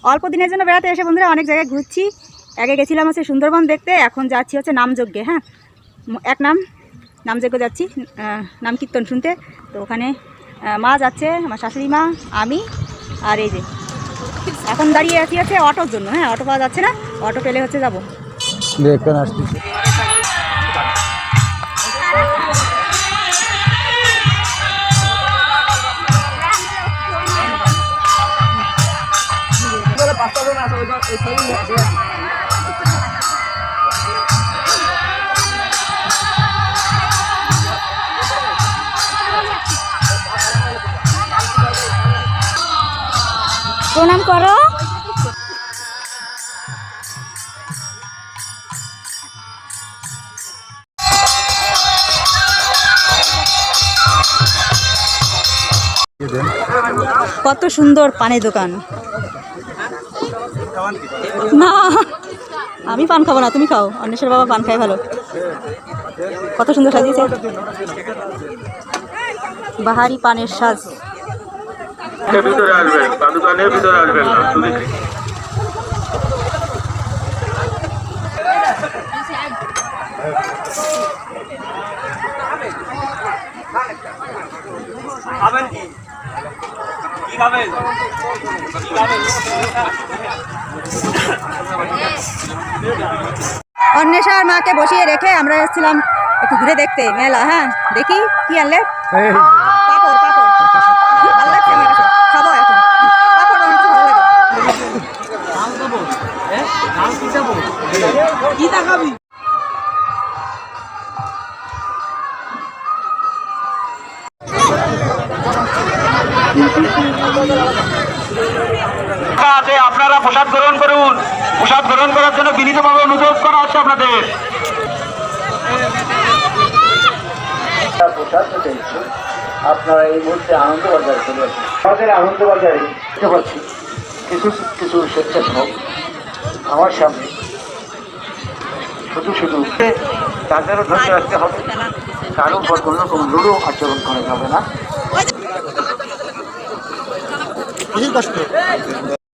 অল্প দিনের জন্য বেড়াতে এসে বন্ধুরা অনেক জায়গায় ঘুরছি। আগে গেছিলাম হচ্ছে সুন্দরবন দেখতে, এখন যাচ্ছি হচ্ছে নামযজ্ঞে। হ্যাঁ, নামযজ্ঞ যাচ্ছি, নাম কীর্তন শুনতে। তো ওখানে মা যাচ্ছে, আমার শাশুড়ি মা, আমি আর এই যে এখন দাঁড়িয়ে আছি হচ্ছে অটোর জন্য। হ্যাঁ, অটো পাওয়া যাচ্ছে না, অটো পেলে হচ্ছে যাবো। প্রণাম করো। কত সুন্দর পানের দোকান। না, আমি পান খাবো না, তুমি খাও। অন্বেষের বাবা পান খায় ভালো। কত সুন্দর সাজিয়েছে, বাহারি পানের সাজ। ভিতরে আসবেন, দোকানের ভিতরে আসবেন না। খাবেন কি? কি খাবেন? অন্বেষার মাকে বসিয়ে রেখে আমরা এসেছিলাম একটু ঘুরে দেখতে মেলা। হ্যাঁ, দেখি কি আনলে। পাপড় পাপড় ভালো লাগছে আমার কাছে, খাবো এখন। পাপড় বানাতে ভালো লাগে। কি দেখাবি? আপনারা প্রসাদ গ্রহণ করুন। প্রসাদ গ্রহণ করার জন্য বিনীতভাবে অনুরোধ করা হচ্ছে আপনাদের। আপনারা এই মুহূর্তে আনন্দবাজারে চলে আসুন। আমাদের আনন্দবাজারে দেখতে পাচ্ছি কিছু কিছু স্বেচ্ছাসেবক আমার সামনে শুধু তাদেরও ধরে রাখতে হবে, কারো উপর কোনো রকম লুড়ো আচরণ করা যাবে না।